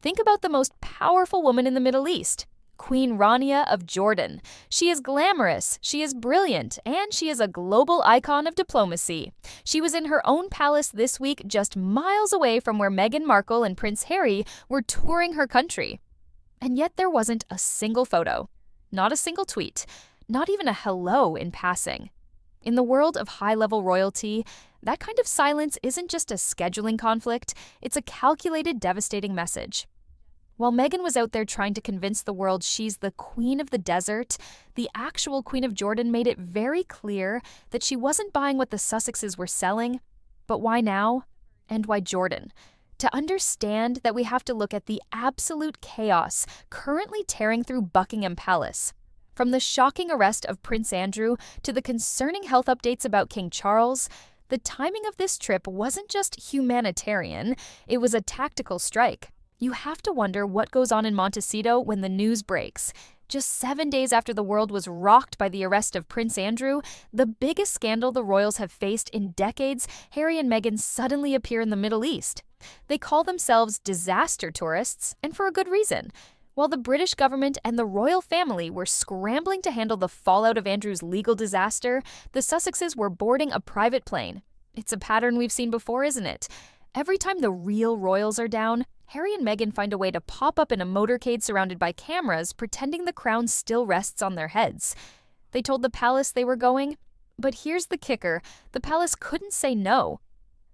Think about the most powerful woman in the Middle East, Queen Rania of Jordan. She is glamorous, she is brilliant, and she is a global icon of diplomacy. She was in her own palace this week, just miles away from where Meghan Markle and Prince Harry were touring her country. And yet there wasn't a single photo, not a single tweet, not even a hello in passing. In the world of high-level royalty, that kind of silence isn't just a scheduling conflict, it's a calculated, devastating message. While Meghan was out there trying to convince the world she's the queen of the desert, the actual Queen of Jordan made it very clear that she wasn't buying what the Sussexes were selling. But why now? And why Jordan? To understand that, we have to look at the absolute chaos currently tearing through Buckingham Palace. From the shocking arrest of Prince Andrew to the concerning health updates about King Charles, the timing of this trip wasn't just humanitarian, it was a tactical strike. You have to wonder what goes on in Montecito when the news breaks. Just 7 days after the world was rocked by the arrest of Prince Andrew, the biggest scandal the royals have faced in decades, Harry and Meghan suddenly appear in the Middle East. They call themselves disaster tourists, and for a good reason. While the British government and the royal family were scrambling to handle the fallout of Andrew's legal disaster, the Sussexes were boarding a private plane. It's a pattern we've seen before, isn't it? Every time the real royals are down, Harry and Meghan find a way to pop up in a motorcade surrounded by cameras, pretending the crown still rests on their heads. They told the palace they were going, but here's the kicker, the palace couldn't say no.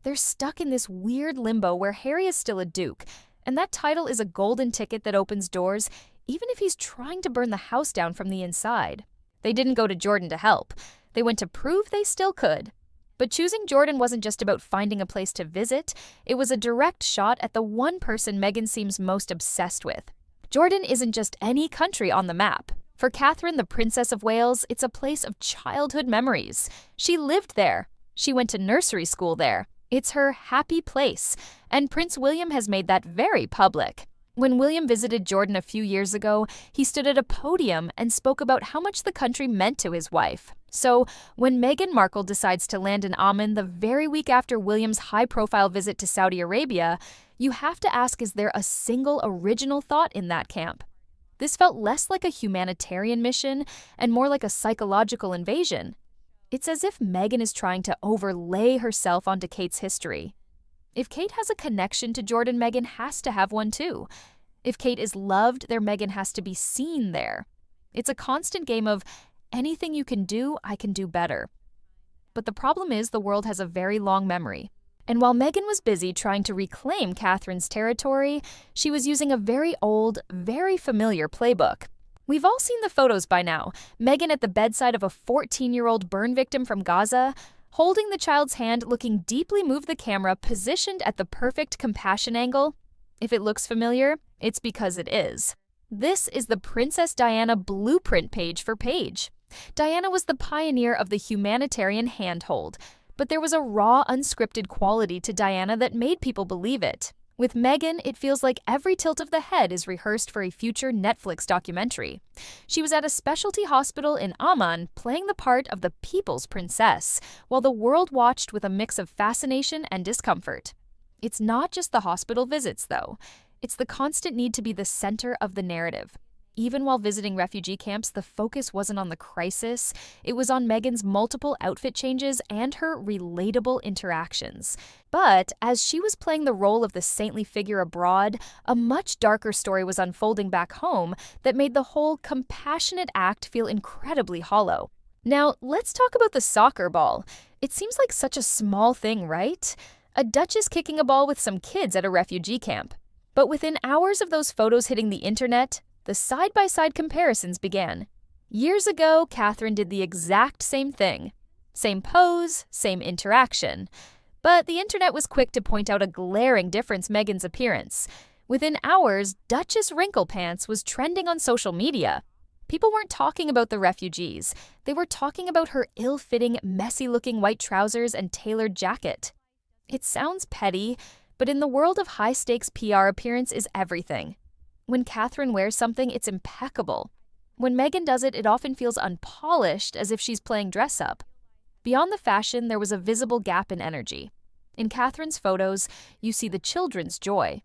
They're stuck in this weird limbo where Harry is still a duke, and that title is a golden ticket that opens doors, even if he's trying to burn the house down from the inside. They didn't go to Jordan to help. They went to prove they still could. But choosing Jordan wasn't just about finding a place to visit, it was a direct shot at the one person Meghan seems most obsessed with. Jordan isn't just any country on the map. For Catherine, the Princess of Wales, it's a place of childhood memories. She lived there. She went to nursery school there. It's her happy place, and Prince William has made that very public. When William visited Jordan a few years ago, he stood at a podium and spoke about how much the country meant to his wife. So, when Meghan Markle decides to land in Amman the very week after William's high-profile visit to Saudi Arabia, you have to ask, is there a single original thought in that camp? This felt less like a humanitarian mission and more like a psychological invasion. It's as if Meghan is trying to overlay herself onto Kate's history. If Kate has a connection to Jordan, Meghan has to have one too. If Kate is loved, their Meghan has to be seen there. It's a constant game of, anything you can do, I can do better. But the problem is the world has a very long memory. And while Meghan was busy trying to reclaim Catherine's territory, she was using a very old, very familiar playbook. We've all seen the photos by now. Meghan at the bedside of a 14-year-old burn victim from Gaza, holding the child's hand, looking deeply moved, the camera positioned at the perfect compassion angle. If it looks familiar, it's because it is. This is the Princess Diana blueprint page for page. Diana was the pioneer of the humanitarian handhold, but there was a raw, unscripted quality to Diana that made people believe it. With Meghan, it feels like every tilt of the head is rehearsed for a future Netflix documentary. She was at a specialty hospital in Amman playing the part of the people's princess, while the world watched with a mix of fascination and discomfort. It's not just the hospital visits, though. It's the constant need to be the center of the narrative. Even while visiting refugee camps, the focus wasn't on the crisis. It was on Meghan's multiple outfit changes and her relatable interactions. But as she was playing the role of the saintly figure abroad, a much darker story was unfolding back home that made the whole compassionate act feel incredibly hollow. Now, let's talk about the soccer ball. It seems like such a small thing, right? A duchess kicking a ball with some kids at a refugee camp. But within hours of those photos hitting the internet, the side-by-side comparisons began. Years ago, Catherine did the exact same thing. Same pose, same interaction. But the internet was quick to point out a glaring difference: Meghan's appearance. Within hours, Duchess Wrinkle Pants was trending on social media. People weren't talking about the refugees. They were talking about her ill-fitting, messy-looking white trousers and tailored jacket. It sounds petty, but in the world of high-stakes PR, appearance is everything. When Catherine wears something, it's impeccable. When Meghan does it, it often feels unpolished, as if she's playing dress-up. Beyond the fashion, there was a visible gap in energy. In Catherine's photos, you see the children's joy.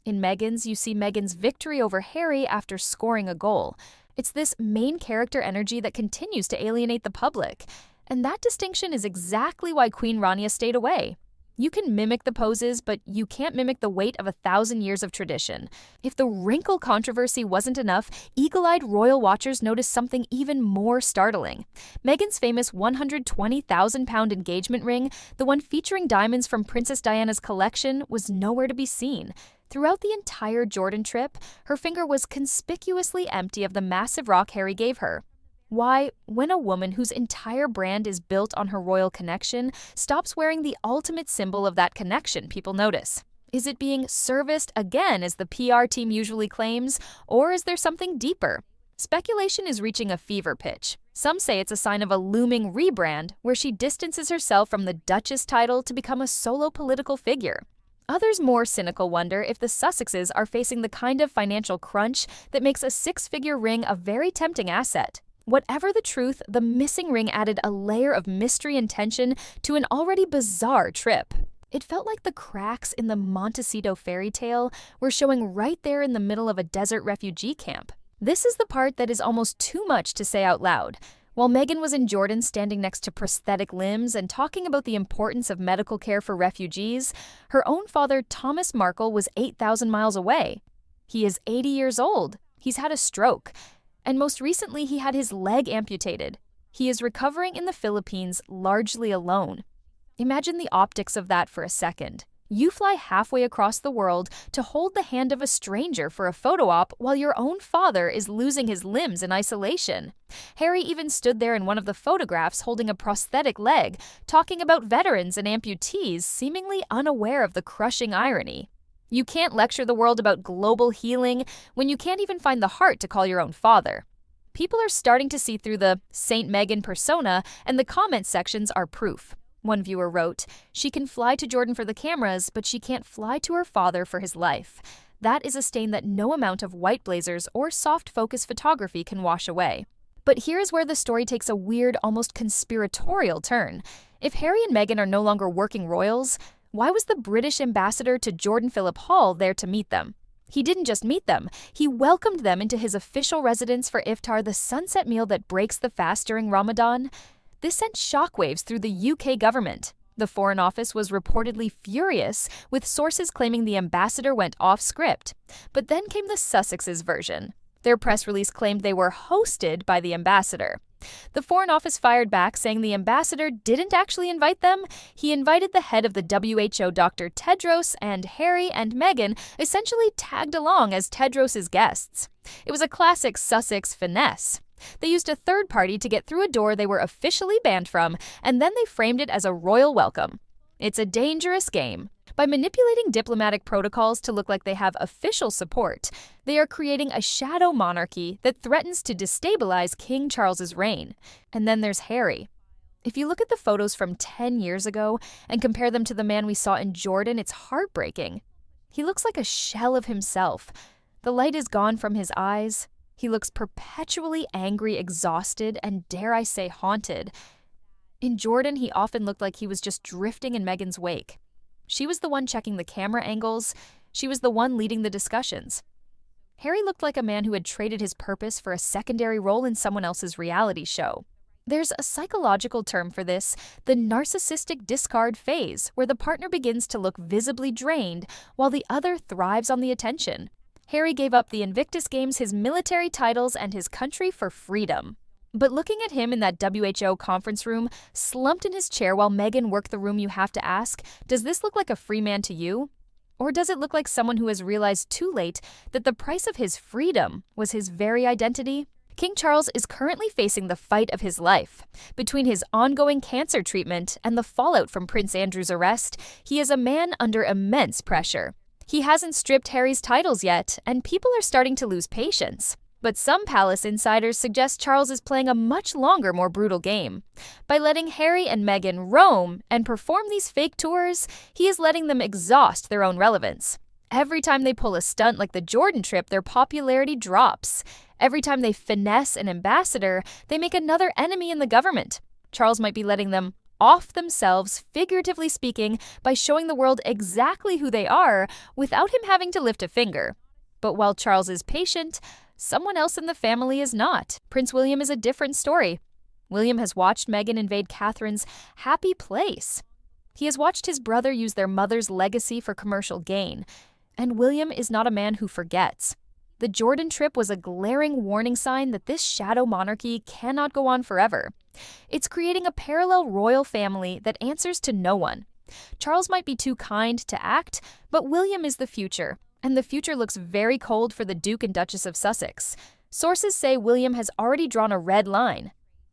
In Meghan's, you see Meghan's victory over Harry after scoring a goal. It's this main character energy that continues to alienate the public. And that distinction is exactly why Queen Rania stayed away. You can mimic the poses, but you can't mimic the weight of 1,000 years of tradition. If the wrinkle controversy wasn't enough, eagle-eyed royal watchers noticed something even more startling. Meghan's famous £120,000 engagement ring, the one featuring diamonds from Princess Diana's collection, was nowhere to be seen. Throughout the entire Jordan trip, her finger was conspicuously empty of the massive rock Harry gave her. Why, when a woman whose entire brand is built on her royal connection stops wearing the ultimate symbol of that connection, people notice? Is it being serviced again, as the PR team usually claims, or is there something deeper? Speculation is reaching a fever pitch. Some say it's a sign of a looming rebrand, where she distances herself from the Duchess title to become a solo political figure. Others more cynical wonder if the Sussexes are facing the kind of financial crunch that makes a six-figure ring a very tempting asset. Whatever the truth, the missing ring added a layer of mystery and tension to an already bizarre trip. It felt like the cracks in the Montecito fairy tale were showing right there in the middle of a desert refugee camp. This is the part that is almost too much to say out loud. While Meghan was in Jordan standing next to prosthetic limbs and talking about the importance of medical care for refugees, her own father, Thomas Markle, was 8,000 miles away. He is 80 years old. He's had a stroke. And most recently, he had his leg amputated. He is recovering in the Philippines largely alone. Imagine the optics of that for a second. You fly halfway across the world to hold the hand of a stranger for a photo op while your own father is losing his limbs in isolation. Harry even stood there in one of the photographs holding a prosthetic leg, talking about veterans and amputees, seemingly unaware of the crushing irony. You can't lecture the world about global healing when you can't even find the heart to call your own father. People are starting to see through the Saint Meghan persona, and the comment sections are proof. One viewer wrote, "She can fly to Jordan for the cameras, but she can't fly to her father for his life. That is a stain that no amount of white blazers or soft focus photography can wash away." But here is where the story takes a weird, almost conspiratorial turn. If Harry and Meghan are no longer working royals, why was the British ambassador to Jordan, Philip Hall, there to meet them? He didn't just meet them, he welcomed them into his official residence for iftar, the sunset meal that breaks the fast during Ramadan. This sent shockwaves through the UK government. The Foreign Office was reportedly furious, with sources claiming the ambassador went off script. But then came the Sussexes version. Their press release claimed they were hosted by the ambassador. The Foreign Office fired back, saying the ambassador didn't actually invite them. He invited the head of the WHO, Dr. Tedros, and Harry and Meghan essentially tagged along as Tedros' guests. It was a classic Sussex finesse. They used a third party to get through a door they were officially banned from, and then they framed it as a royal welcome. It's a dangerous game. By manipulating diplomatic protocols to look like they have official support, they are creating a shadow monarchy that threatens to destabilize King Charles's reign. And then there's Harry. If you look at the photos from 10 years ago and compare them to the man we saw in Jordan, it's heartbreaking. He looks like a shell of himself. The light is gone from his eyes. He looks perpetually angry, exhausted, and dare I say haunted. In Jordan, he often looked like he was just drifting in Meghan's wake. She was the one checking the camera angles. She was the one leading the discussions. Harry looked like a man who had traded his purpose for a secondary role in someone else's reality show. There's a psychological term for this, the narcissistic discard phase, where the partner begins to look visibly drained while the other thrives on the attention. Harry gave up the Invictus Games, his military titles, and his country for freedom. But looking at him in that WHO conference room, slumped in his chair while Meghan worked the room, you have to ask, does this look like a free man to you? Or does it look like someone who has realized too late that the price of his freedom was his very identity? King Charles is currently facing the fight of his life. Between his ongoing cancer treatment and the fallout from Prince Andrew's arrest, he is a man under immense pressure. He hasn't stripped Harry's titles yet, and people are starting to lose patience. But some palace insiders suggest Charles is playing a much longer, more brutal game. By letting Harry and Meghan roam and perform these fake tours, he is letting them exhaust their own relevance. Every time they pull a stunt like the Jordan trip, their popularity drops. Every time they finesse an ambassador, they make another enemy in the government. Charles might be letting them off themselves, figuratively speaking, by showing the world exactly who they are without him having to lift a finger. But while Charles is patient, someone else in the family is not. Prince William is a different story. William has watched Meghan invade Catherine's happy place. He has watched his brother use their mother's legacy for commercial gain. And William is not a man who forgets. The Jordan trip was a glaring warning sign that this shadow monarchy cannot go on forever. It's creating a parallel royal family that answers to no one. Charles might be too kind to act, but William is the future, and the future looks very cold for the Duke and Duchess of Sussex. Sources say William has already drawn a red line.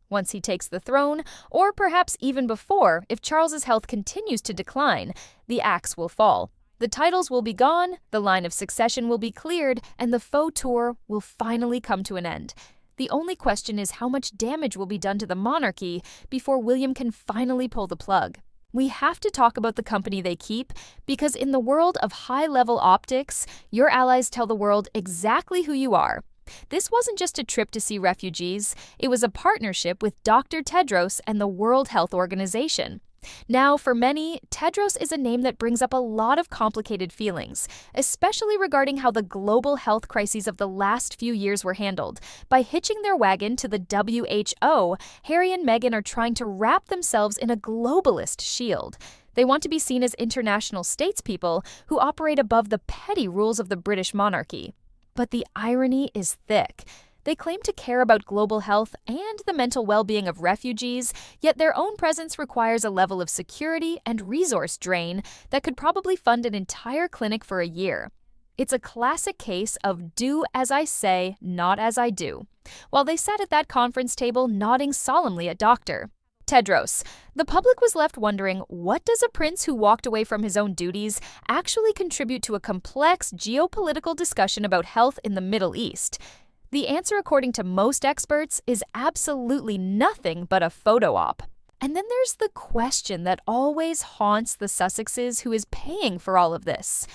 Once he takes the throne, or perhaps even before, if Charles's health continues to decline, the axe will fall. The titles will be gone, the line of succession will be cleared, and the faux tour will finally come to an end. The only question is how much damage will be done to the monarchy before William can finally pull the plug. We have to talk about the company they keep, because in the world of high-level optics, your allies tell the world exactly who you are. This wasn't just a trip to see refugees, it was a partnership with Dr. Tedros and the World Health Organization. Now, for many, Tedros is a name that brings up a lot of complicated feelings, especially regarding how the global health crises of the last few years were handled. By hitching their wagon to the WHO, Harry and Meghan are trying to wrap themselves in a globalist shield. They want to be seen as international statespeople who operate above the petty rules of the British monarchy. But the irony is thick. They claim to care about global health and the mental well-being of refugees, yet their own presence requires a level of security and resource drain that could probably fund an entire clinic for a year. It's a classic case of do as I say, not as I do. While they sat at that conference table nodding solemnly at Dr. Tedros, the public was left wondering, what does a prince who walked away from his own duties actually contribute to a complex geopolitical discussion about health in the Middle East? The answer, according to most experts, is absolutely nothing but a photo op. And then there's the question that always haunts the Sussexes who is paying for all of this.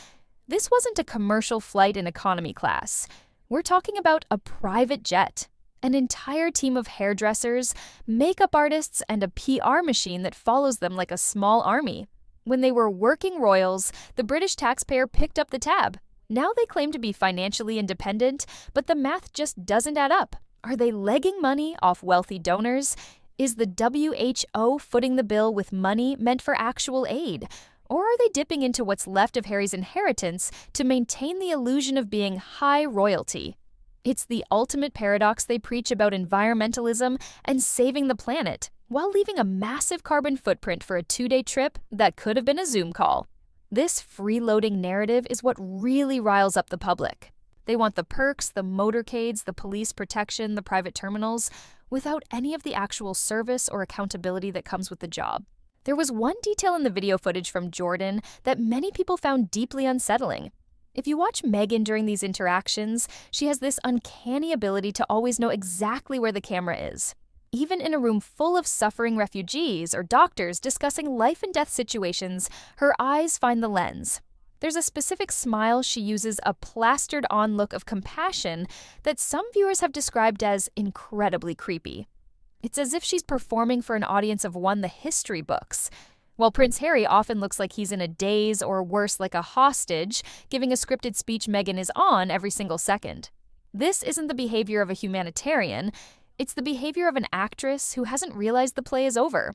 This wasn't a commercial flight in economy class. We're talking about a private jet, an entire team of hairdressers, makeup artists, and a PR machine that follows them like a small army. When they were working royals, the British taxpayer picked up the tab. Now they claim to be financially independent, but the math just doesn't add up. Are they legging money off wealthy donors? Is the WHO footing the bill with money meant for actual aid? Or are they dipping into what's left of Harry's inheritance to maintain the illusion of being high royalty? It's the ultimate paradox they preach about environmentalism and saving the planet, while leaving a massive carbon footprint for a 2-day trip that could have been a Zoom call. This freeloading narrative is what really riles up the public. They want the perks, the motorcades, the police protection, the private terminals, without any of the actual service or accountability that comes with the job. There was one detail in the video footage from Jordan that many people found deeply unsettling. If you watch Meghan during these interactions, she has this uncanny ability to always know exactly where the camera is. Even in a room full of suffering refugees or doctors discussing life and death situations, her eyes find the lens. There's a specific smile she uses, a plastered-on look of compassion that some viewers have described as incredibly creepy. It's as if she's performing for an audience of one the history books. While Prince Harry often looks like he's in a daze or worse, like a hostage, giving a scripted speech Meghan is on every single second. This isn't the behavior of a humanitarian. It's the behavior of an actress who hasn't realized the play is over.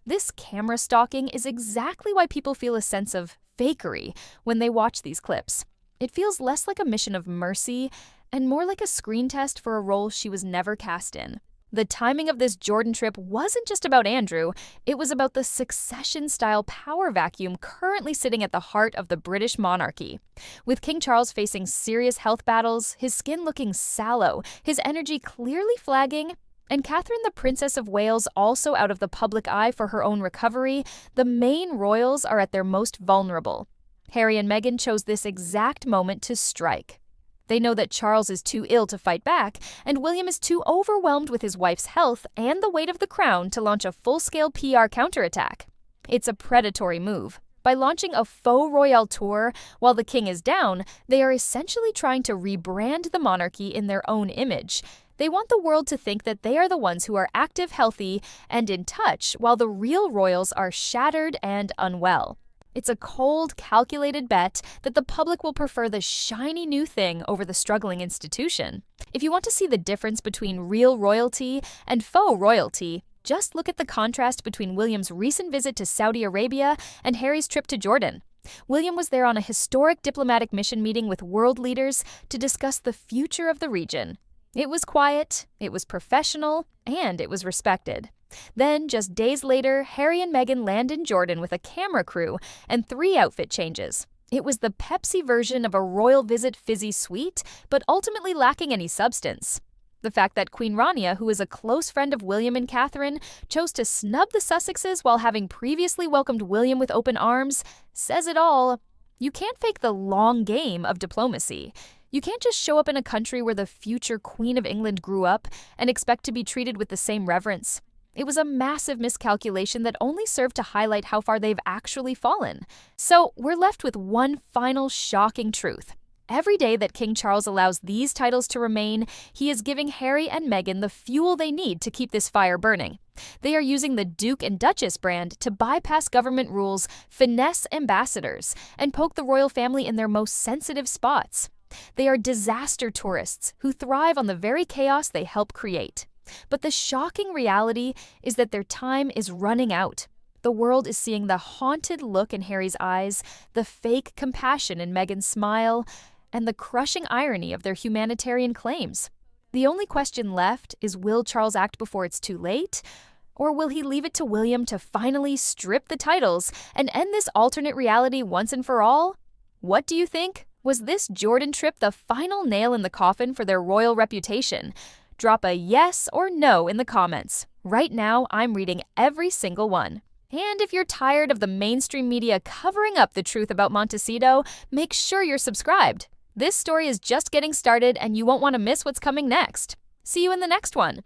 This camera stalking is exactly why people feel a sense of fakery when they watch these clips. It feels less like a mission of mercy and more like a screen test for a role she was never cast in. The timing of this Jordan trip wasn't just about Andrew, it was about the succession-style power vacuum currently sitting at the heart of the British monarchy. With King Charles facing serious health battles, his skin looking sallow, his energy clearly flagging, and Catherine, the Princess of Wales, also out of the public eye for her own recovery, the main royals are at their most vulnerable. Harry and Meghan chose this exact moment to strike. They know that Charles is too ill to fight back, and William is too overwhelmed with his wife's health and the weight of the crown to launch a full-scale PR counterattack. It's a predatory move. By launching a faux royal tour while the king is down, they are essentially trying to rebrand the monarchy in their own image. They want the world to think that they are the ones who are active, healthy, and in touch, while the real royals are shattered and unwell. It's a cold, calculated bet that the public will prefer the shiny new thing over the struggling institution. If you want to see the difference between real royalty and faux royalty, just look at the contrast between William's recent visit to Saudi Arabia and Harry's trip to Jordan. William was there on a historic diplomatic mission meeting with world leaders to discuss the future of the region. It was quiet, it was professional, and it was respected. Then, just days later, Harry and Meghan land in Jordan with a camera crew and 3 outfit changes. It was the Pepsi version of a royal visit fizzy sweet, but ultimately lacking any substance. The fact that Queen Rania, who is a close friend of William and Catherine, chose to snub the Sussexes while having previously welcomed William with open arms, says it all. You can't fake the long game of diplomacy. You can't just show up in a country where the future Queen of England grew up and expect to be treated with the same reverence. It was a massive miscalculation that only served to highlight how far they've actually fallen. So we're left with one final shocking truth. Every day that King Charles allows these titles to remain, he is giving Harry and Meghan the fuel they need to keep this fire burning. They are using the Duke and Duchess brand to bypass government rules, finesse ambassadors, and poke the royal family in their most sensitive spots. They are disaster tourists who thrive on the very chaos they help create. But the shocking reality is that their time is running out. The world is seeing the haunted look in Harry's eyes, the fake compassion in Meghan's smile, and the crushing irony of their humanitarian claims. The only question left is, will Charles act before it's too late? Or will he leave it to William to finally strip the titles and end this alternate reality once and for all? What do you think? Was this Jordan trip the final nail in the coffin for their royal reputation? Drop a yes or no in the comments. Right now, I'm reading every single one. And if you're tired of the mainstream media covering up the truth about Montecito, make sure you're subscribed. This story is just getting started and you won't want to miss what's coming next. See you in the next one.